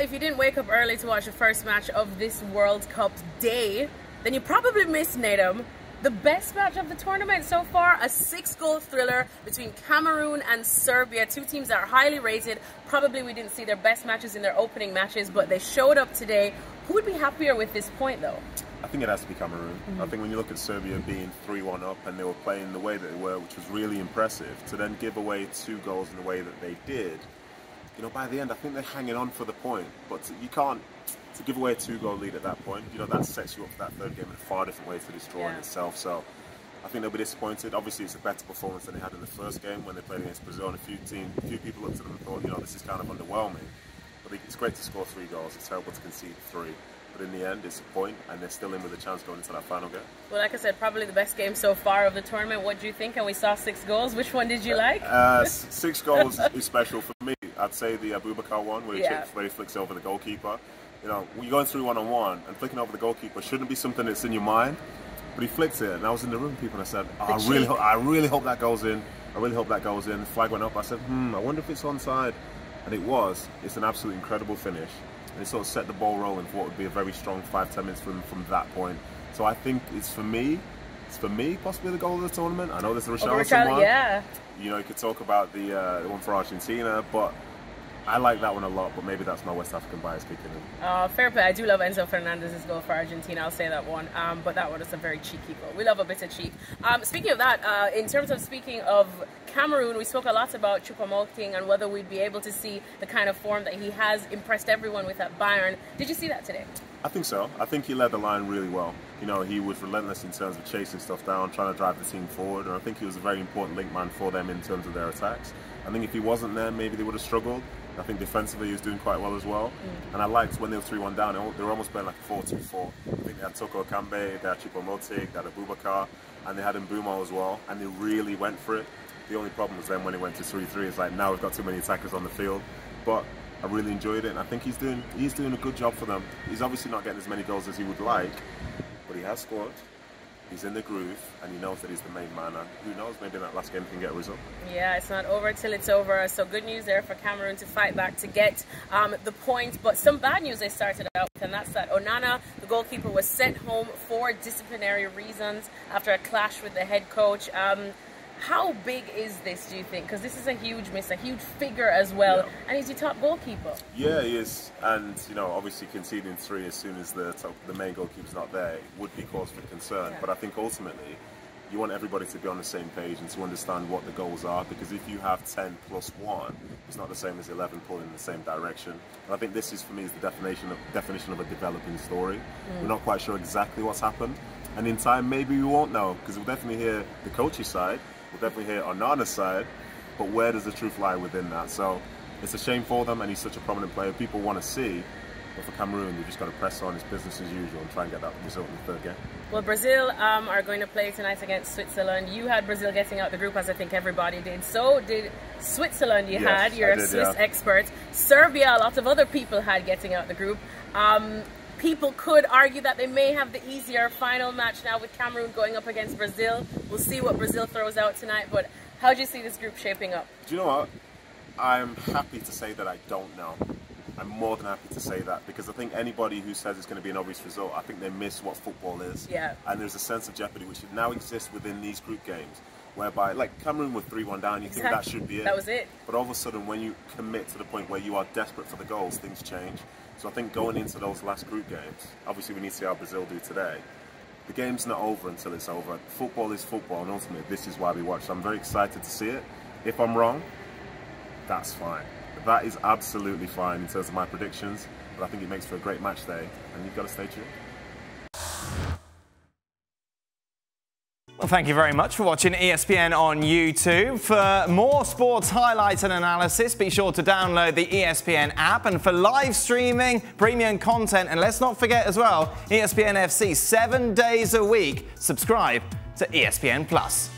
if you didn't wake up early to watch the first match of this World Cup day, then you probably missed, Nedum, the best match of the tournament so far, a 6-goal thriller between Cameroon and Serbia, two teams that are highly rated. Probably we didn't see their best matches in their opening matches, but they showed up today. Who would be happier with this point, though? I think it has to be Cameroon. I think when you look at Serbia being 3-1 up and they were playing the way that they were, which was really impressive, to then give away 2 goals in the way that they did, you know, by the end, I think they're hanging on for the point. But you can't, to give away a 2-goal lead at that point, you know, that sets you up for that third game in a far different way to destroying itself. So I think they'll be disappointed. Obviously, it's a better performance than they had in the first game when they played against Brazil. And a few people looked at them and thought, you know, this is kind of underwhelming. But it's great to score 3 goals. It's terrible to concede 3. But in the end, it's a point, and they're still in with a chance going into that final game. Well, like I said, probably the best game so far of the tournament. What do you think? And we saw 6 goals. Which one did you like? 6 goals is special for me. I'd say the Aboubakar one, where he flicks over the goalkeeper. You know, when you're going through one-on-one and flicking over the goalkeeper shouldn't be something that's in your mind, but he flicked it, and I was in the room with people, and I said, oh, I really hope that goes in. I really hope that goes in. The flag went up. I said, I wonder if it's onside. And it was. It's an absolutely incredible finish. And it sort of set the ball rolling for what would be a very strong 5-10 minutes from that point. So I think it's for me possibly the goal of the tournament. I know there's a Richarlison one. Yeah. You know, you could talk about the one for Argentina, but I like that one a lot, but maybe that's my West African bias kicking in. Fair play. I do love Enzo Fernandez's goal for Argentina. I'll say that one. But that one is a very cheeky goal. We love a bit of cheek. Speaking of that, in terms of speaking of Cameroon, we spoke a lot about Choupo-Moting and whether we'd be able to see the kind of form that he has impressed everyone with at Bayern. Did you see that today? I think so. I think he led the line really well. You know, he was relentless in terms of chasing stuff down, trying to drive the team forward, and I think he was a very important link man for them in terms of their attacks. I think if he wasn't there, maybe they would have struggled. I think defensively he was doing quite well as well. And I liked when they were 3-1 down, they were almost playing like a 4-2-4. I think they had Toko Kambe, they had Choupo-Moting, they had Aboubakar, and they had Mbeumo as well, and they really went for it. The only problem was then when it went to 3-3, it's like now we've got too many attackers on the field. But I really enjoyed it, and I think he's doing a good job for them. He's obviously not getting as many goals as he would like, but he has scored. He's in the groove, and he knows that he's the main man. And who knows, maybe in that last game he can get a result. Yeah, it's not over till it's over. So good news there for Cameroon to fight back to get the point. But some bad news they started out with, and that's that Onana, the goalkeeper, was sent home for disciplinary reasons after a clash with the head coach. How big is this, do you think? Because this is a huge miss, a huge figure as well, and he's your top goalkeeper. Yeah, he is. And, you know, obviously conceding 3 as soon as the main goalkeeper's not there would be cause for concern. But I think ultimately, you want everybody to be on the same page and to understand what the goals are, because if you have 10 plus 1, it's not the same as 11 pulling in the same direction. And I think this is, for me, is the definition of a developing story. We're not quite sure exactly what's happened. And in time, maybe we won't know, because we'll definitely hear the coach's side. We'll definitely hear Onana's side, but where does the truth lie within that? So it's a shame for them, and he's such a prominent player. People want to see, but for Cameroon, they've just got to press on. It's business as usual and try and get that result in the third game. Well, Brazil are going to play tonight against Switzerland. You had Brazil getting out the group, as I think everybody did. So did Switzerland. You're a Swiss expert. Serbia, a lot of other people had getting out the group. People could argue that they may have the easier final match now with Cameroon going up against Brazil. We'll see what Brazil throws out tonight, but how do you see this group shaping up? Do you know what? I'm happy to say that I don't know. I'm more than happy to say that, because I think anybody who says it's going to be an obvious result, I think they miss what football is. Yeah. And there's a sense of jeopardy which now exists within these group games, whereby, like Cameroon with 3-1 down, you think that should be it. That was it. But all of a sudden, when you commit to the point where you are desperate for the goals, things change. So I think going into those last group games, obviously we need to see how Brazil do today. The game's not over until it's over. Football is football, and ultimately this is why we watch. So I'm very excited to see it. If I'm wrong, that's fine. That is absolutely fine in terms of my predictions, but I think it makes for a great match day, and you've got to stay tuned. Well, thank you very much for watching ESPN on YouTube. For more sports highlights and analysis, be sure to download the ESPN app. And for live streaming, premium content, and let's not forget as well, ESPN FC 7 days a week. Subscribe to ESPN Plus.